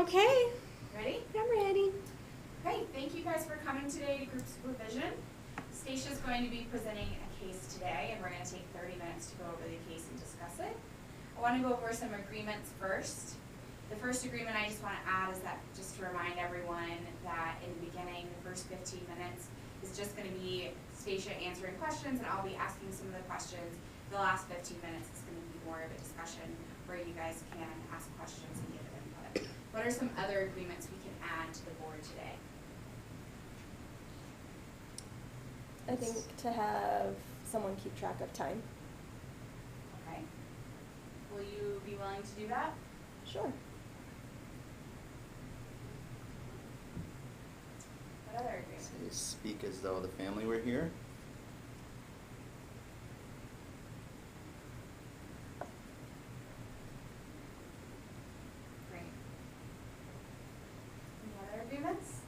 Okay. Ready? I'm ready. Great. Thank you guys for coming today to group supervision. Stacia's going to be presenting a case today, and we're going to take 30 minutes to go over the case and discuss it. I want to go over some agreements first. The first agreement I just want to add is that just to remind everyone that in the beginning, the first 15 minutes is just going to be Stacia answering questions, and I'll be asking some of the questions. The last 15 minutes is going to be more of a discussion where you guys can ask questions and give input. What are some other agreements we can add to the board today? I think to have someone keep track of time. Okay. Will you be willing to do that? Sure. What other agreements? So you speak as though the family were here. Great. Any other agreements?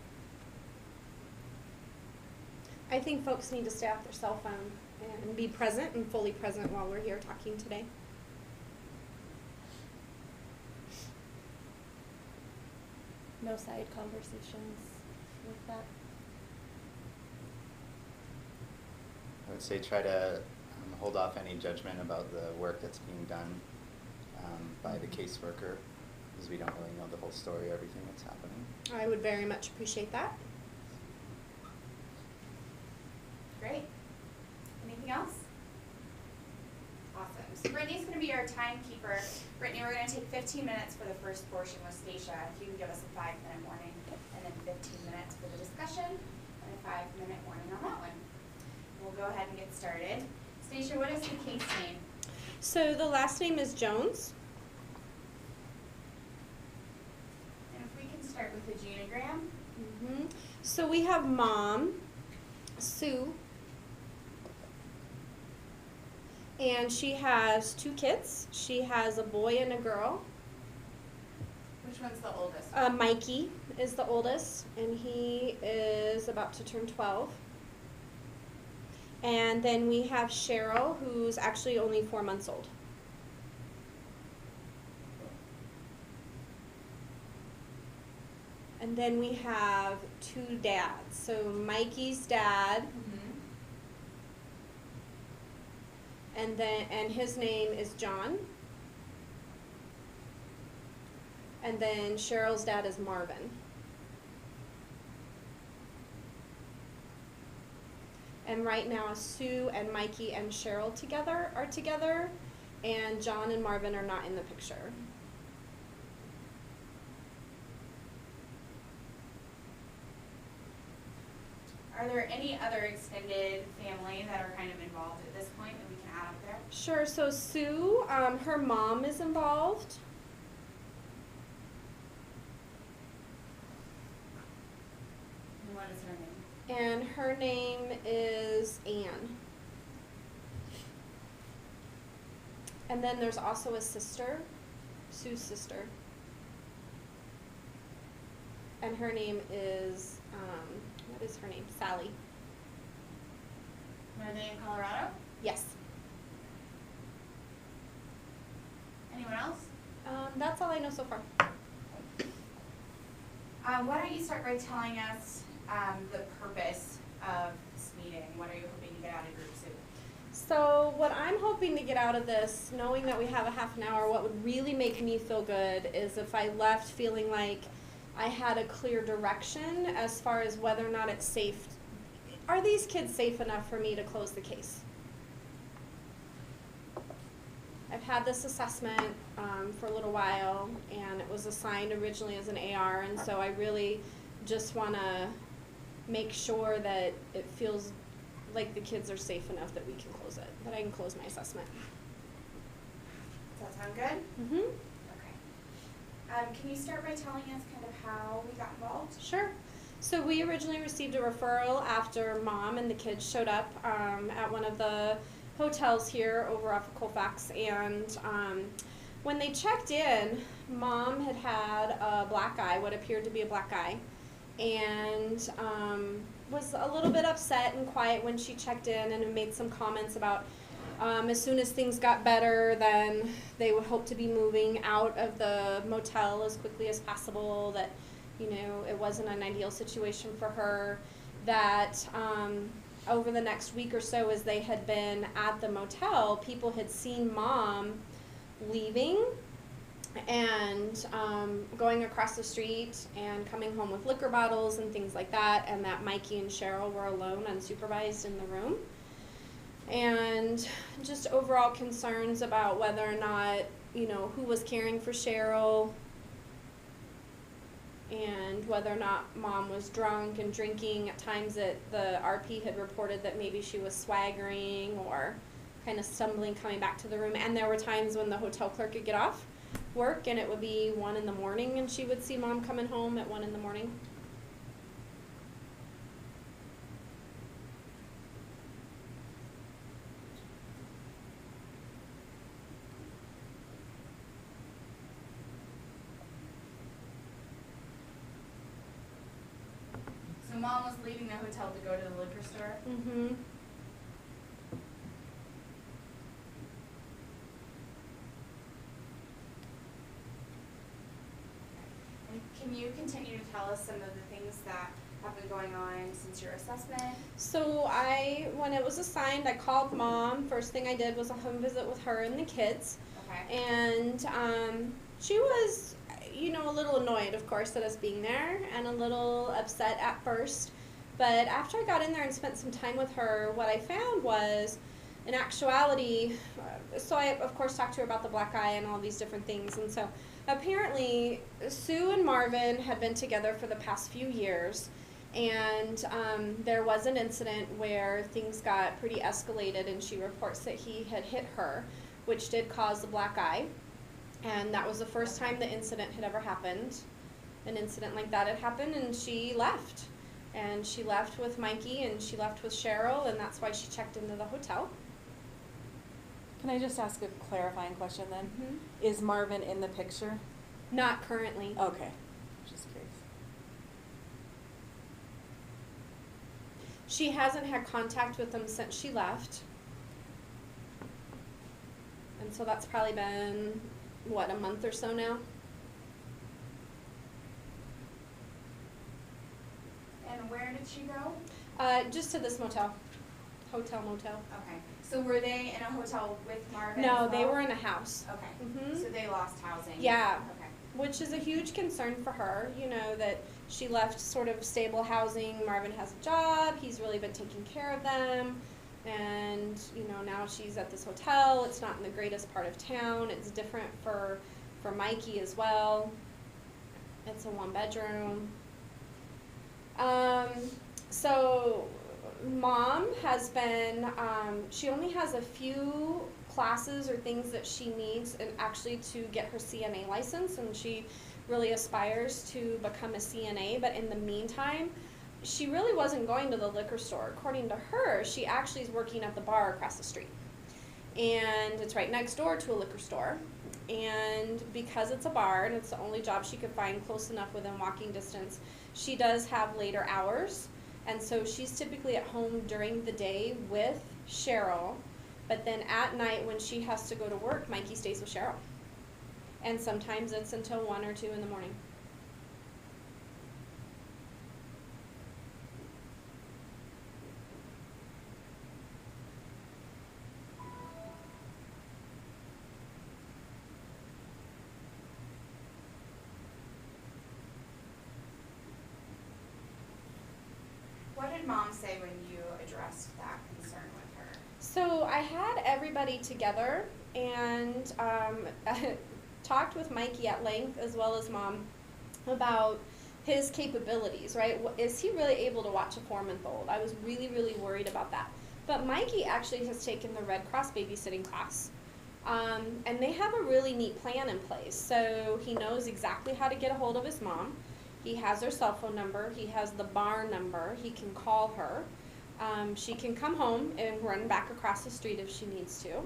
I think folks need to stay off their cell phone and be present and fully present while we're here talking today. No side conversations with that. I would say try to hold off any judgment about the work that's being done by the caseworker, because we don't really know the whole story, everything that's happening. I would very much appreciate that. Great. Anything else? Awesome. So Brittany's going to be our timekeeper. Brittany, we're going to take 15 minutes for the first portion with Stacia. If you can give us a 5-minute warning, and then 15 minutes for the discussion, and a 5-minute warning on that one. We'll go ahead and get started. Stacia, what is the case name? So the last name is Jones. And if we can start with the genogram. So we have Mom, Sue, and she has 2 kids. She has a boy and a girl. Which one's the oldest? Mikey is the oldest, and he is about to turn 12. And then we have Cheryl, who's actually only 4 months old. And then we have 2 dads. So Mikey's dad, and his name is John. And then Cheryl's dad is Marvin. And right now Sue and Mikey and Cheryl are together, and John and Marvin are not in the picture. Are there any other extended family that are kind of involved at this point that we can add up there? Sure, so Sue, her mom is involved. And what is her name? And her name is Anne. And then there's also a sister, Sue's sister. And her name is, what is her name? Sally. Are they in Colorado? Yes. Anyone else? That's all I know so far. Why don't you start by telling us the purpose of this meeting? What are you hoping to get out of group soup? So what I'm hoping to get out of this, knowing that we have a half an hour, what would really make me feel good is if I left feeling like I had a clear direction as far as whether or not it's safe. Are these kids safe enough for me to close the case? I've had this assessment for a little while, and it was assigned originally as an AR, and so I really just want to make sure that it feels like the kids are safe enough that we can close it, that I can close my assessment. Does that sound good? Mm-hmm. Okay. Can you start by telling us kind of how we got involved? Sure. So we originally received a referral after Mom and the kids showed up at one of the hotels here over off of Colfax, and when they checked in, Mom had had a black eye, what appeared to be a black eye, and was a little bit upset and quiet when she checked in, and made some comments about As soon as things got better, then they would hope to be moving out of the motel as quickly as possible, that, you know, it wasn't an ideal situation for her, that over the next week or so as they had been at the motel, people had seen Mom leaving and going across the street and coming home with liquor bottles and things like that, and that Mikey and Cheryl were alone, unsupervised in the room. And just overall concerns about whether or not, you know, who was caring for Cheryl, and whether or not Mom was drunk and drinking. At times that the RP had reported that maybe she was swaggering or kind of stumbling coming back to the room. And there were times when the hotel clerk would get off work and it would be 1 in the morning and she would see Mom coming home at 1 in the morning. So Mom was leaving the hotel to go to the liquor store? Mm-hmm. And can you continue to tell us some of the things that have been going on since your assessment? So when it was assigned, I called Mom. First thing I did was a home visit with her and the kids. Okay. And she was, you know, a little annoyed, of course, at us being there and a little upset at first. But after I got in there and spent some time with her, what I found was, in actuality, so I, of course, talked to her about the black eye and all these different things. And so apparently, Sue and Marvin had been together for the past few years. And there was an incident where things got pretty escalated, and she reports that he had hit her, which did cause the black eye. And that was the first time the incident had ever happened. An incident like that had happened, and she left. And she left with Mikey, and she left with Cheryl, and that's why she checked into the hotel. Can I just ask a clarifying question then? Mm-hmm. Is Marvin in the picture? Not currently. Okay, just curious. She hasn't had contact with him since she left. And so that's probably been, what, a month or so now? And where did she go? Just to this motel. Hotel, motel. Okay. So were they in a hotel with Marvin No, as they well? were in a house. Okay. Mhm. So they lost housing? Yeah. Okay. Which is a huge concern for her, you know, that she left sort of stable housing. Marvin has a job. He's really been taking care of them. And, you know, now she's at this hotel. It's not in the greatest part of town. It's different for Mikey as well. It's a 1-bedroom. So Mom has been, she only has a few classes or things that she needs and actually to get her CNA license, and she really aspires to become a CNA, but in the meantime, she really wasn't going to the liquor store. According to her, she actually is working at the bar across the street. And it's right next door to a liquor store. And because it's a bar and it's the only job she could find close enough within walking distance, she does have later hours. And so she's typically at home during the day with Cheryl, but then at night when she has to go to work, Mikey stays with Cheryl. And sometimes it's until 1 or 2 in the morning. What did Mom say when you addressed that concern with her? So I had everybody together and talked with Mikey at length, as well as Mom, about his capabilities, right? Is he really able to watch a 4-month-old? I was really, really worried about that. But Mikey actually has taken the Red Cross babysitting class. And they have a really neat plan in place. So he knows exactly how to get a hold of his mom. He has her cell phone number. He has the bar number. He can call her. She can come home and run back across the street if she needs to.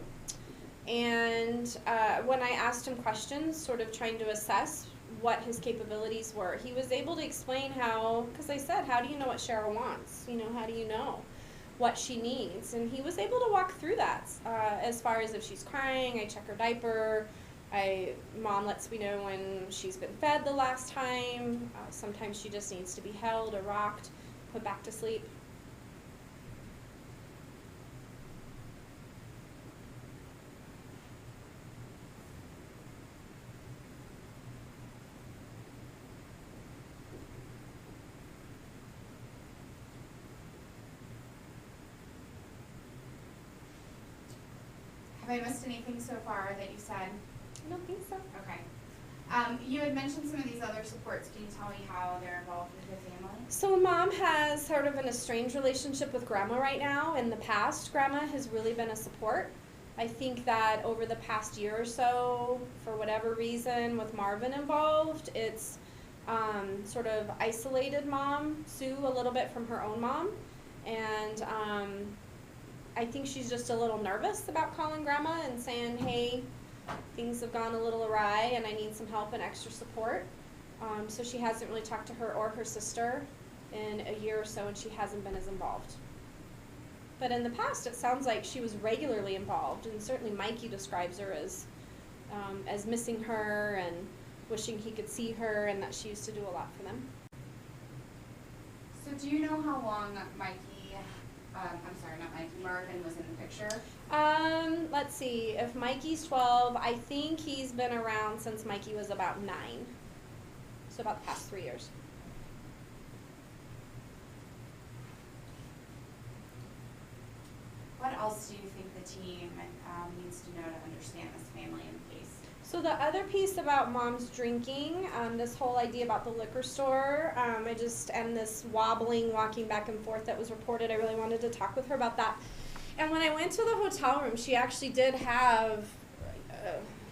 And when I asked him questions, sort of trying to assess what his capabilities were, he was able to explain how, because I said, how do you know what Cheryl wants? You know, how do you know? what she needs. And he was able to walk through that. As far as if she's crying, I check her diaper. Mom lets me know when she's been fed the last time. Sometimes she just needs to be held or rocked, put back to sleep. Have I missed anything so far that you said? I don't think so. Okay. You had mentioned some of these other supports. Can you tell me how they're involved with the family? So mom has sort of an estranged relationship with grandma right now. In the past, grandma has really been a support. I think that over the past year or so, for whatever reason, with Marvin involved, it's sort of isolated mom, Sue, a little bit from her own mom. And I think she's just a little nervous about calling grandma and saying, hey, things have gone a little awry and I need some help and extra support. So she hasn't really talked to her or her sister in a year or so, and she hasn't been as involved. But in the past, it sounds like she was regularly involved, and certainly Mikey describes her as missing her and wishing he could see her, and that she used to do a lot for them. So do you know how long Marvin was in the picture? Let's see, if Mikey's 12, I think he's been around since Mikey was about 9. So about the past 3 years. What else do you think the team needs to know to understand this family and the case? So the other piece about mom's drinking, this whole idea about the liquor store, and this walking back and forth that was reported, I really wanted to talk with her about that. And when I went to the hotel room, she actually did have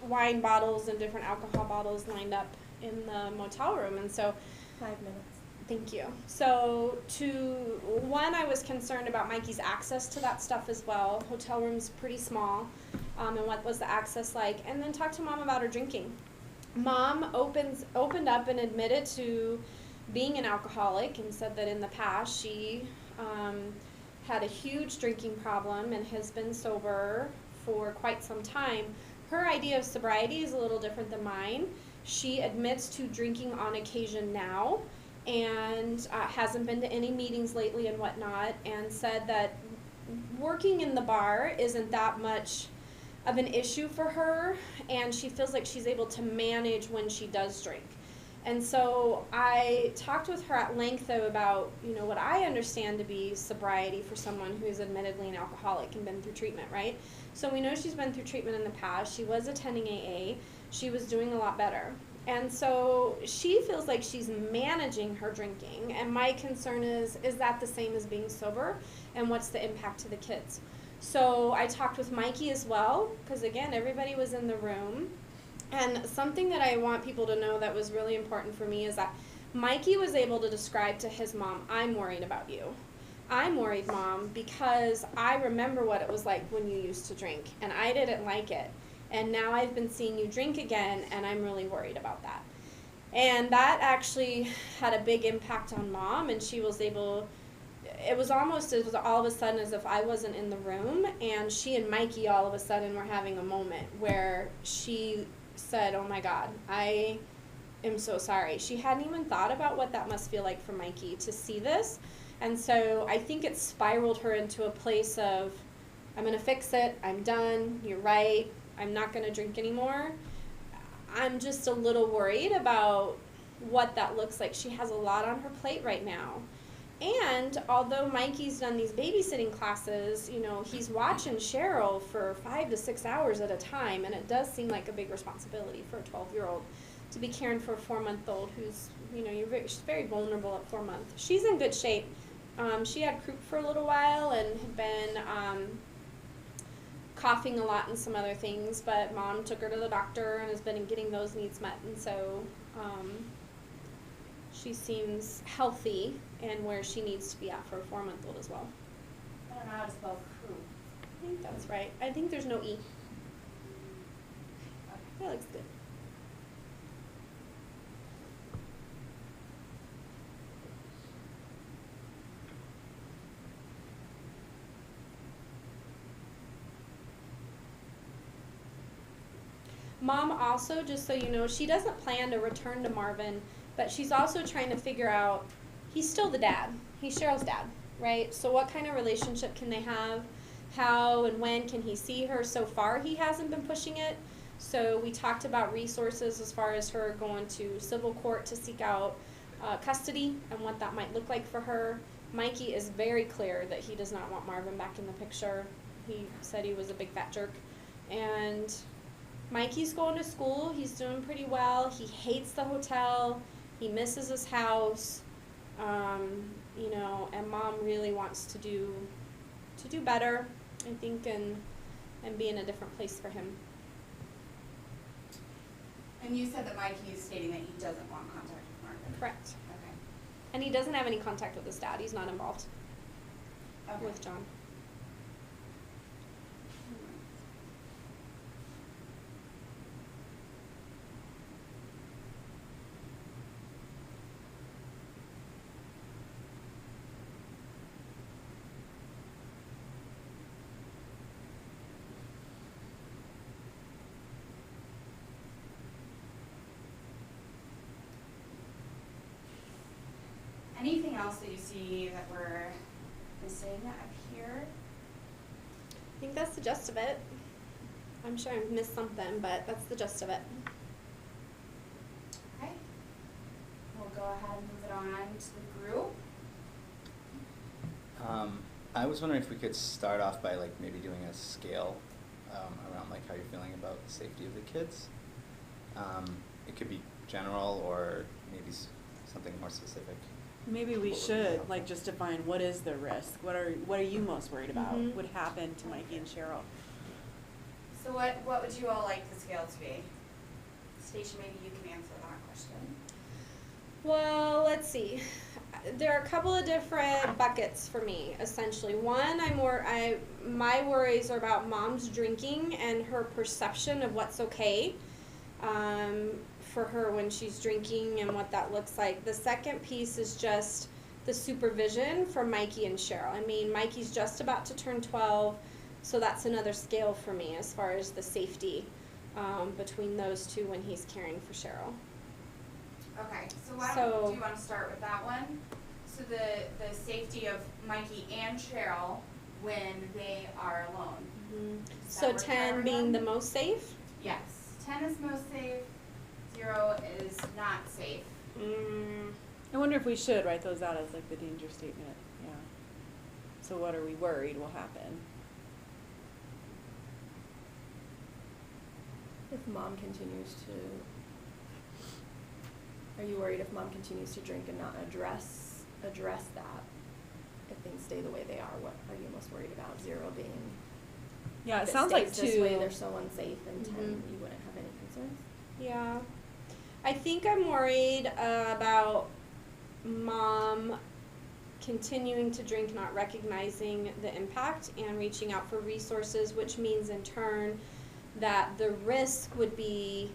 wine bottles and different alcohol bottles lined up in the motel room. And so 5 minutes. Thank you. So I was concerned about Mikey's access to that stuff as well. Hotel room's pretty small, and what was the access like? And then talk to mom about her drinking. Mom opened up and admitted to being an alcoholic and said that in the past she had a huge drinking problem and has been sober for quite some time. Her idea of sobriety is a little different than mine. She admits to drinking on occasion now, and hasn't been to any meetings lately and whatnot, and said that working in the bar isn't that much of an issue for her, and she feels like she's able to manage when she does drink. And so I talked with her at length, though, about what I understand to be sobriety for someone who's admittedly an alcoholic and been through treatment, right? So we know she's been through treatment in the past. She was attending AA. She was doing a lot better. And so she feels like she's managing her drinking, and my concern is that the same as being sober, and what's the impact to the kids? So I talked with Mikey as well, because again, everybody was in the room, and something that I want people to know that was really important for me is that Mikey was able to describe to his mom, I'm worried about you. I'm worried, Mom, because I remember what it was like when you used to drink, and I didn't like it. And now I've been seeing you drink again, and I'm really worried about that. And that actually had a big impact on Mom, and she was able, it was all of a sudden as if I wasn't in the room, and she and Mikey all of a sudden were having a moment where she said, oh my God, I am so sorry. She hadn't even thought about what that must feel like for Mikey to see this. And so I think it spiraled her into a place of, I'm going to fix it, I'm done, you're right, I'm not going to drink anymore. I'm just a little worried about what that looks like. She has a lot on her plate right now. And although Mikey's done these babysitting classes, he's watching Cheryl for 5 to 6 hours at a time, and it does seem like a big responsibility for a 12-year-old to be caring for a 4-month-old who's, she's very vulnerable at 4 months. She's in good shape. She had croup for a little while and had been coughing a lot and some other things, but Mom took her to the doctor and has been getting those needs met, and so she seems healthy and where she needs to be at for a 4-month-old as well. I don't know how to spell croup. I think that's right. I think there's no E. That looks good. Mom also, just so you know, she doesn't plan to return to Marvin, but she's also trying to figure out, he's still the dad. He's Cheryl's dad, right? So what kind of relationship can they have? How and when can he see her? So far, he hasn't been pushing it. So we talked about resources as far as her going to civil court to seek out custody and what that might look like for her. Mikey is very clear that he does not want Marvin back in the picture. He said he was a big fat jerk. And Mikey's going to school. He's doing pretty well. He hates the hotel. He misses his house. You know, and Mom really wants to do better, I think, and be in a different place for him. And you said that Mikey is stating that he doesn't want contact with Marvin. Correct. Okay. And he doesn't have any contact with his dad. He's not involved Okay. with John. Anything else that you see that we're missing up here? I think that's the gist of it. I'm sure I've missed something, but that's the gist of it. Okay. We'll go ahead and move it on to the group. I was wondering if we could start off by like maybe doing a scale around like how you're feeling about the safety of the kids. It could be general or maybe something more specific. Maybe we What would be should, helpful? like, just define what is the risk? What are you most worried about Mhm. would happen to Mikey and Cheryl? So what would you all like the scale to be? Stacia, maybe you can answer that question. Well, let's see. There are a couple of different buckets for me, essentially. One, my worries are about Mom's drinking and her perception of what's okay for her when she's drinking and what that looks like. The second piece is just the supervision for Mikey and Cheryl. I mean, Mikey's just about to turn 12, so that's another scale for me as far as the safety between those two when he's caring for Cheryl. Okay, so do you want to start with that one? So the safety of Mikey and Cheryl when they are alone. Does So that work for 10 being everyone? the most safe? Yes, 10 is most safe, 0 is not safe. I wonder if we should write those out as like the danger statement, yeah. So what are we worried will happen? If Mom continues to, are you worried if Mom continues to drink and not address that? If things stay the way they are, what are you most worried about? 0 being, Yeah, if it sounds like stays this way, 2. they're so unsafe, and 10, Mhm. you wouldn't have any concerns? Yeah. I think I'm worried about Mom continuing to drink, not recognizing the impact, and reaching out for resources, which means in turn that the risk would be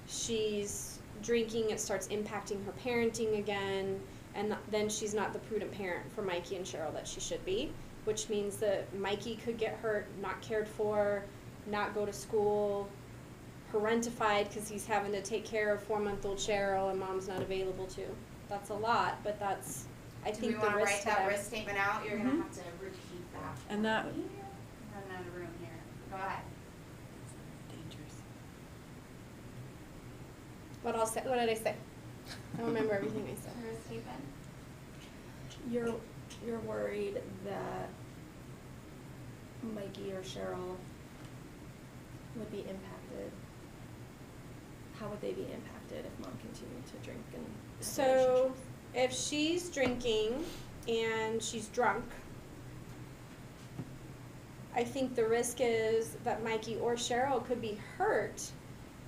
she's drinking, it starts impacting her parenting again, and then she's not the prudent parent for Mikey and Cheryl that she should be, which means that Mikey could get hurt, not cared for, not go to school, parentified because he's having to take care of 4-month-old Cheryl and Mom's not available to. That's a lot, but that's, I Do we think the want to risk write to that them. risk statement out? You're Mhm. going to have to repeat that. And that- for me. I'm running out of room here. Go ahead. Dangerous. What did I say? I don't remember everything I said. Risk statement. You're worried that Mikey or Cheryl would be impacted. How would they be impacted if Mom continued to drink and have So, relationships? if she's drinking and she's drunk, I think the risk is that Mikey or Cheryl could be hurt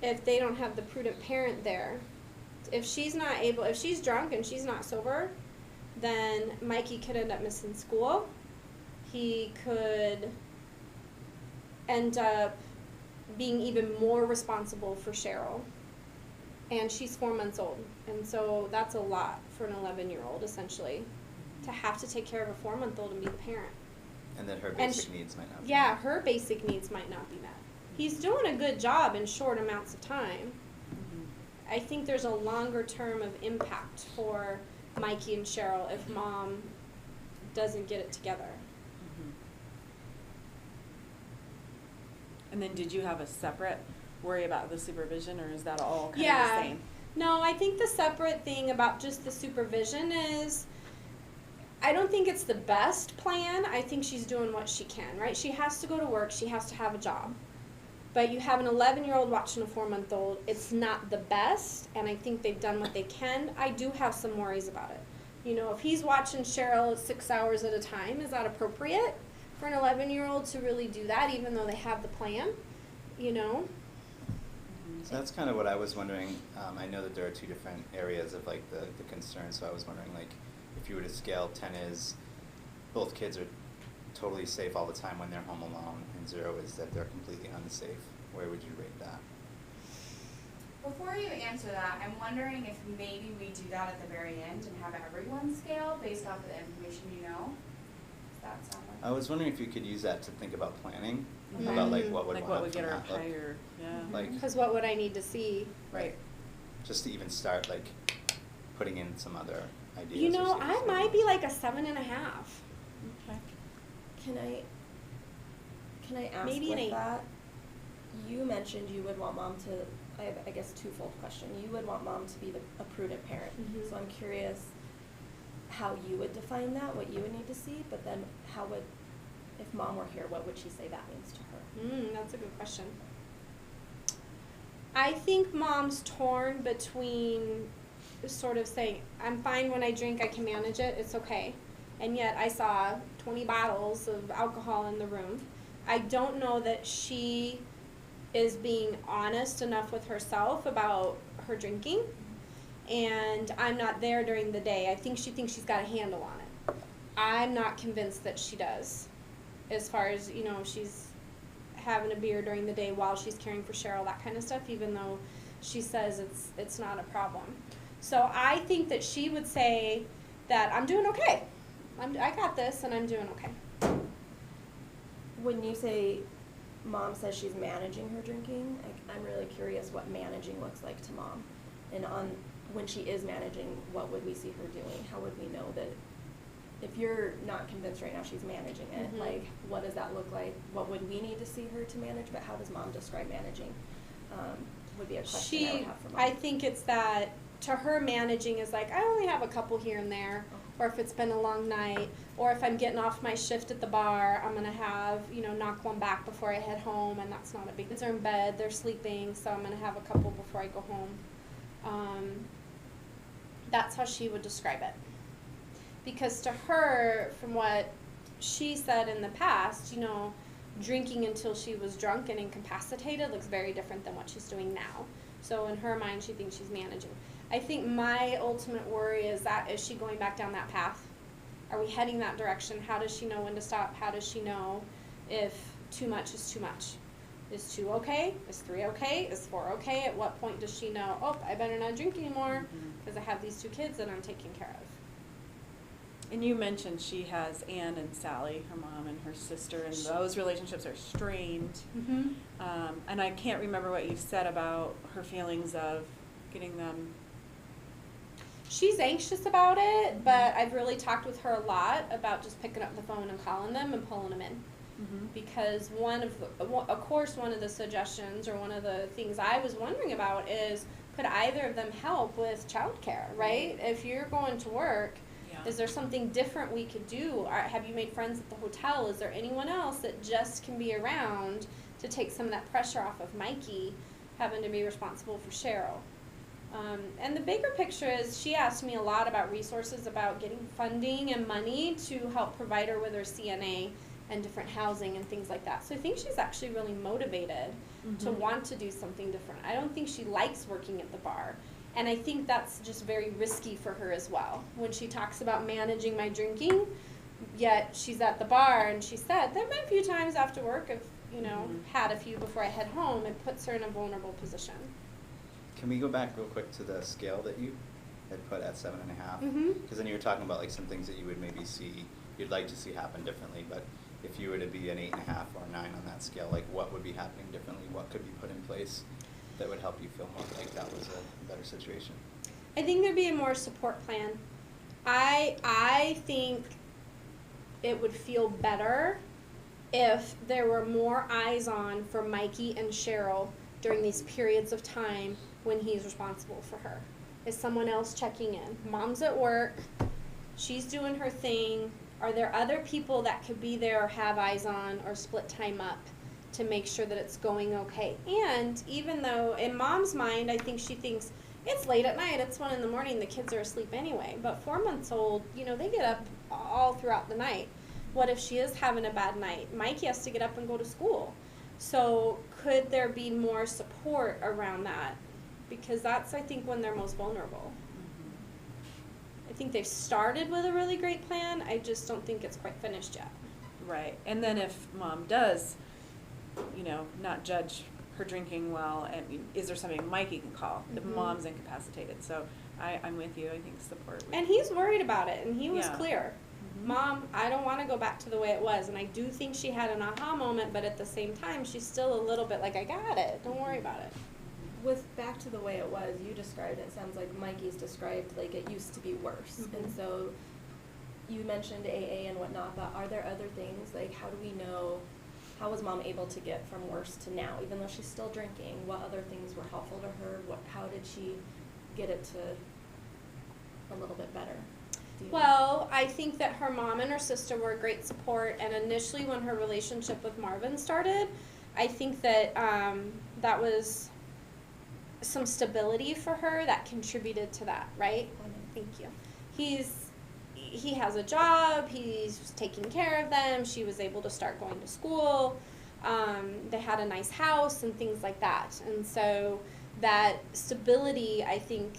if they don't have the prudent parent there. If she's drunk and she's not sober, then Mikey could end up missing school. He could end up being even more responsible for Cheryl. And she's 4 months old. And so that's a lot for an 11-year-old, essentially, to have to take care of a 4-month-old and be the parent. And then her And basic needs might not be Yeah, met. her basic needs might not be met. He's doing a good job in short amounts of time. Mhm. I think there's a longer term of impact for Mikey and Cheryl if mom doesn't get it together. Mhm. And then did you have a separate worry about the supervision, or is that all kind of the Yeah. same? No, I think the separate thing about just the supervision is I don't think it's the best plan. I think she's doing what she can, right? She has to go to work, she has to have a job. But you have an 11-year-old watching a 4-month-old. It's not the best, and I think they've done what they can. I do have some worries about it. You know, if he's watching Cheryl 6 hours at a time, is that appropriate for an 11-year-old to really do that, even though they have the plan? You know? Mhm. So that's kind of what I was wondering. I know that there are two different areas of like the concern, so I was wondering like if you were to scale, 10 is both kids are totally safe all the time when they're home alone, and 0 is that they're completely unsafe. Where would you rate that? Before you answer that, I'm wondering if maybe we do that at the very end and have everyone scale based off of the information you know. Does that sound like? I was wondering if you could use that to think about planning, Mhm. about like what would Like one what up would from get her that look. higher, yeah. Like- Because what would I need to see? Right. Just to even start like putting in some other ideas. You or know, see if I there's might anything be else. like a 7.5. Okay. Can I ask Maybe an with 8. that? You mentioned you would want mom to. I have, I guess, twofold question. You would want mom to be a prudent parent. Mhm. So I'm curious how you would define that, what you would need to see, but then how would, if mom were here, what would she say that means to her? That's a good question. I think mom's torn between sort of saying, I'm fine when I drink, I can manage it, it's okay. And yet I saw 20 bottles of alcohol in the room. I don't know that she is being honest enough with herself about her drinking. And I'm not there during the day. I think she thinks she's got a handle on it. I'm not convinced that she does. As far as, you know, she's having a beer during the day while she's caring for Cheryl, that kind of stuff, even though she says it's not a problem. So I think that she would say that I'm doing okay. I got this and I'm doing okay. When you say mom says she's managing her drinking, I'm really curious what managing looks like to mom. And when she is managing, what would we see her doing? How would we know that if you're not convinced right now she's managing it, Mhm. like what does that look like? What would we need to see her to manage? But how does mom describe managing? Would be a question I would have for mom. I think it's that to her managing is like I only have a couple here and there, or if it's been a long night, or if I'm getting off my shift at the bar, I'm gonna have, you know, knock one back before I head home, and that's not a big. Kids are in bed, they're sleeping, so I'm gonna have a couple before I go home. That's how she would describe it. Because to her, from what she said in the past, you know, drinking until she was drunk and incapacitated looks very different than what she's doing now. So in her mind, she thinks she's managing. I think my ultimate worry is she going back down that path? Are we heading that direction? How does she know when to stop? How does she know if too much is too much? Is 2 okay? Is 3 okay? Is 4 okay? At what point does she know, oh, I better not drink anymore because I have these 2 kids that I'm taking care of? And you mentioned she has Ann and Sally, her mom and her sister, and those relationships are strained. Mm-hmm. And I can't remember what you said about her feelings of getting them. She's anxious about it, but I've really talked with her a lot about just picking up the phone and calling them and pulling them in. Mm-hmm. Because one of the suggestions or one of the things I was wondering about is could either of them help with childcare, right? If you're going to work, Yeah. is there something different we could do? Have you made friends at the hotel? Is there anyone else that just can be around to take some of that pressure off of Mikey having to be responsible for Cheryl? And the bigger picture is she asked me a lot about resources, about getting funding and money to help provide her with her CNA and different housing and things like that. So I think she's actually really motivated to Mhm. want to do something different. I don't think she likes working at the bar. And I think that's just very risky for her as well. When she talks about managing my drinking, yet she's at the bar and she said, there have been a few times after work I've, you know, Mhm. had a few before I head home. It puts her in a vulnerable position. Can we go back real quick to the scale that you had put at 7.5? Mhm. Because then you were talking about like some things that you would maybe see, you'd like to see happen differently, but if you were to be an 8.5 or a 9 on that scale, like what would be happening differently? What could be put in place that would help you feel more like that was a better situation? I think there'd be a more support plan. I think it would feel better if there were more eyes on for Mikey and Cheryl during these periods of time when he's responsible for her. Is someone else checking in? Mom's at work, she's doing her thing. Are there other people that could be there or have eyes on or split time up to make sure that it's going okay? And even though in Mom's mind, I think she thinks it's late at night, it's 1 a.m, the kids are asleep anyway. But 4 months old, you know, they get up all throughout the night. What if she is having a bad night? Mikey has to get up and go to school. So could there be more support around that? Because that's, I think, when they're most vulnerable. I think they've started with a really great plan. I just don't think it's quite finished yet. Right. And then if Mom does, you know, not judge her drinking well, and is there something Mikey can call if Mom's incapacitated? So I'm with you. I think support. And he's worried about it, and he was Yeah. clear. Mom, I don't want to go back to the way it was. And I do think she had an aha moment, but at the same time, she's still a little bit like, I got it. Don't worry about it. With back to the way it was, you described it, sounds like Mikey's described like it used to be worse. And so you mentioned AA and whatnot, but are there other things? Like, how do we know, how was Mom able to get from worse to now, even though she's still drinking? What other things were helpful to her? How did she get it to a little bit better? Do you know? Well, I think that her mom and her sister were a great support, and initially when her relationship with Marvin started, I think that that was some stability for her that contributed to that, right? Thank you. He has a job, he's taking care of them, she was able to start going to school, they had a nice house and things like that. And so that stability, I think,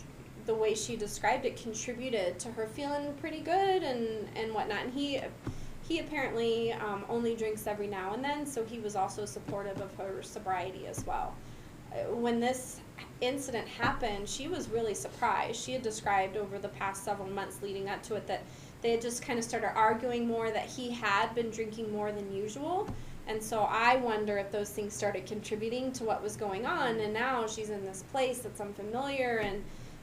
the way she described it, contributed to her feeling pretty good and whatnot. And he apparently only drinks every now and then, so he was also supportive of her sobriety as well. When this incident happened, she was really surprised. She had described over the past several months leading up to it that they had just kind of started arguing more, that he had been drinking more than usual. And so I wonder if those things started contributing to what was going on, and now she's in this place that's unfamiliar,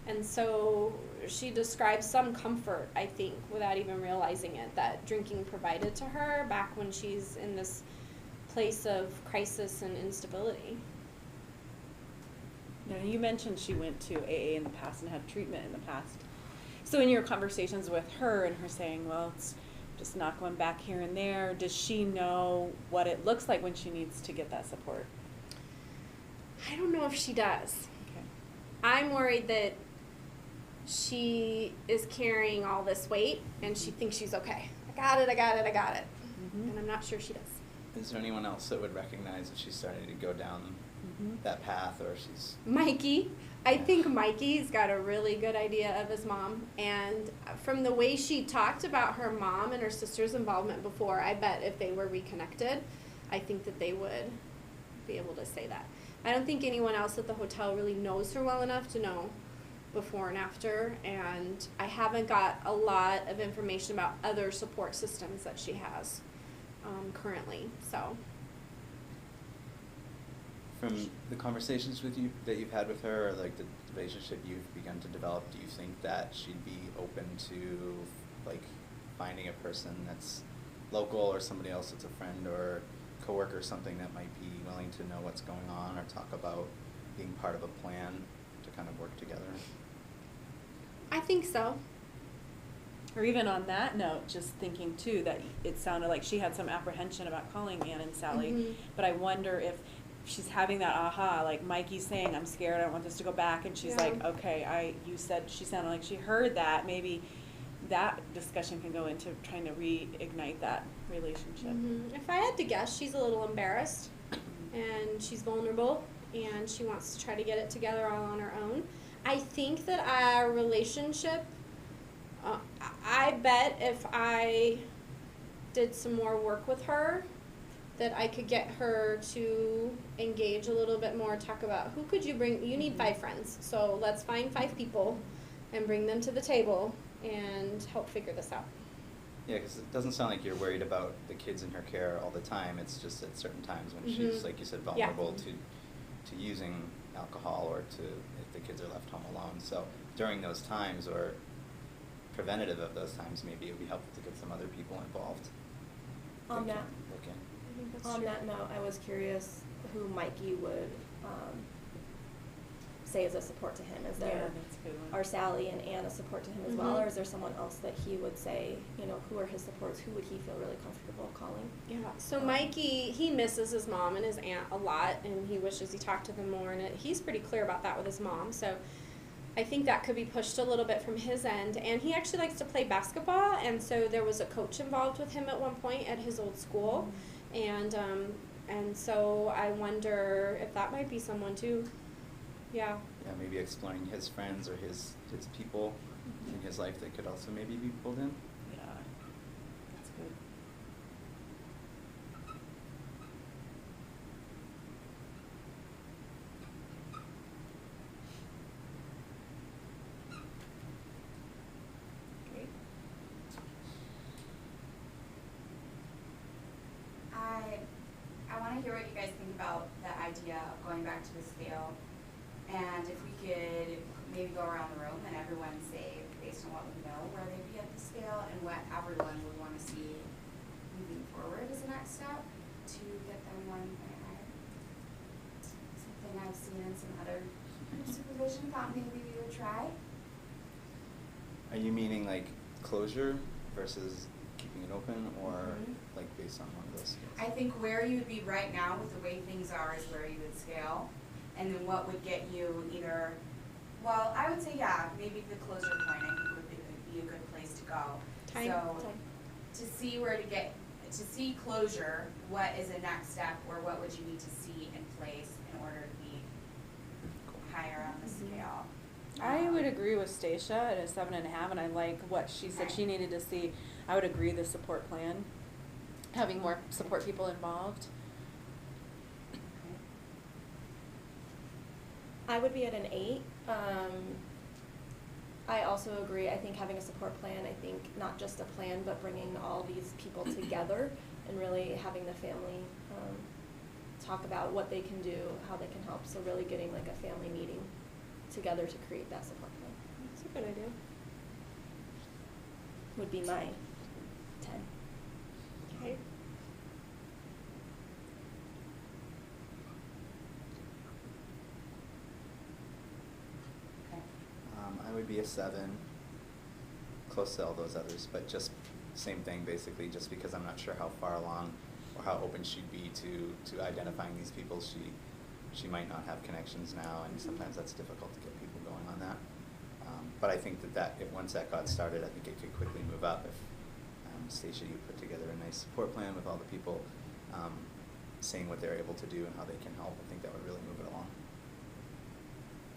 and so she describes some comfort, I think, without even realizing it, that drinking provided to her back when she's in this place of crisis and instability. Now, you mentioned she went to AA in the past and had treatment in the past. So in your conversations with her and her saying, well, it's just not going back here and there, does she know what it looks like when she needs to get that support? I don't know if she does. Okay. I'm worried that she is carrying all this weight and she thinks she's okay. I got it. And I'm not sure she does. Is there anyone else that would recognize if she's starting to go down that path, or she's... Mikey. I think Mikey's got a really good idea of his mom, and from the way she talked about her mom and her sister's involvement before, I bet if they were reconnected, I think that they would be able to say that. I don't think anyone else at the hotel really knows her well enough to know before and after, and I haven't got a lot of information about other support systems that she has currently, so. From the conversations with you that you've had with her, or like the relationship you've begun to develop, do you think that she'd be open to like finding a person that's local or somebody else that's a friend or coworker or something that might be willing to know what's going on or talk about being part of a plan to kind of work together? I think so. Or even on that note, just thinking too that it sounded like she had some apprehension about calling Ann and Sally, but I wonder if she's having that aha, like Mikey's saying, I'm scared, I don't want this to go back, and she's like, okay, you said she sounded like she heard that, maybe that discussion can go into trying to reignite that relationship. If I had to guess, she's a little embarrassed, and she's vulnerable, and she wants to try to get it together all on her own. I think that our relationship, I bet if I did some more work with her, that I could get her to engage a little bit more, talk about who could you bring, you need 5 friends, so let's find 5 people and bring them to the table and help figure this out. Yeah, because it doesn't sound like you're worried about the kids in her care all the time. It's just at certain times when she's, Mhm. like you said, Yeah. vulnerable to using alcohol or to if the kids are left home alone. So during those times or preventative of those times, maybe it would be helpful to get some other people involved. On that that, can look in. I think that's on true. that note, I was curious who Mikey would say as a support to him. Is Yeah, there, that's a good one. are Sally and Ann a support to him as well, Mhm. or is there someone else that he would say, you know, who are his supports? Who would he feel really comfortable calling? Yeah, so Mikey, he misses his mom and his aunt a lot, and he wishes he talked to them more, and he's pretty clear about that with his mom, so I think that could be pushed a little bit from his end. And he actually likes to play basketball, and so there was a coach involved with him at one point at his old school, and so I wonder if that might be someone too. Yeah. Yeah, maybe exploring his friends or his people in his life that could also maybe be pulled in. Yeah, that's good. Great. I want to hear what you guys think about the idea of going back to the scale, and if we could maybe go around the room and everyone say, based on what we know, where they'd be at the scale and what everyone would want to see moving forward as a next step to get them 1 point higher. Something I've seen in some other supervision, thought maybe we would try. Are you meaning like closure versus keeping it open, or Mhm. like based on one of those skills? I think where you would be right now with the way things are is where you would scale. And then what would get you either, well, I would say, yeah, maybe the closure point I think would be a good place to go. Time. So to see where to get, to see closure, what is the next step, or what would you need to see in place in order to be higher on the scale? I would agree with Stacia at a 7.5, and I like what she said Okay. she needed to see. I would agree the support plan, having more support people involved. I would be at an 8. I also agree. I think having a support plan, I think not just a plan, but bringing all these people together and really having the family talk about what they can do, how they can help. So really getting like a family meeting together to create that support plan That's a good idea. would be my 10. Okay. Okay. I would be a 7, close to all those others, but just same thing basically, just because I'm not sure how far along or how open she'd be to identifying these people. She might not have connections now, and sometimes that's difficult to get people going on that. But I think once that got started, I think it could quickly move up if Stacia, you put together a nice support plan with all the people saying what they're able to do and how they can help. I think that would really move it along.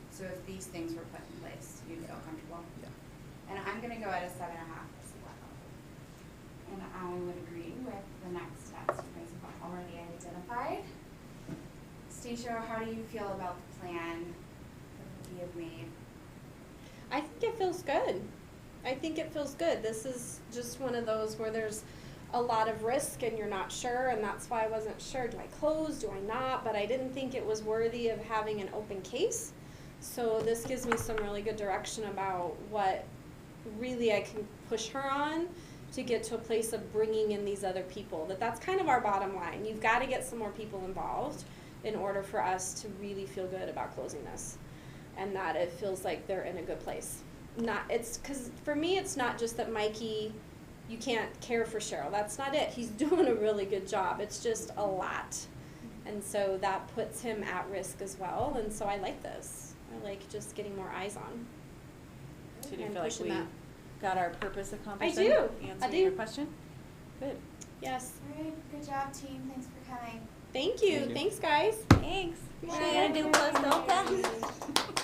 So if these things were put in place, you'd feel comfortable? Yeah. And I'm gonna go at a 7.5 as well. And I would agree with the next steps you guys have already identified. Stacia, how do you feel about the plan that we have made? I think it feels good. I think it feels good. This is just one of those where there's a lot of risk and you're not sure, and that's why I wasn't sure. Do I close? Do I not? But I didn't think it was worthy of having an open case. So this gives me some really good direction about what really I can push her on to get to a place of bringing in these other people. That's kind of our bottom line. You've got to get some more people involved in order for us to really feel good about closing this, and that it feels like they're in a good place. It's because for me, it's not just that Mikey, you can't care for Cheryl. That's not it. He's doing a really good job. It's just a lot. And so that puts him at risk as well. And so I like this. I like just getting more eyes on. So do you And feel like pushing we that. got our purpose accomplished? I do. Answering I do. your question? Good. Yes. All right, good job, team. Thanks for coming. Thank you. Thank you. Thanks, guys. Thanks. Bye. Are you gonna do closed open?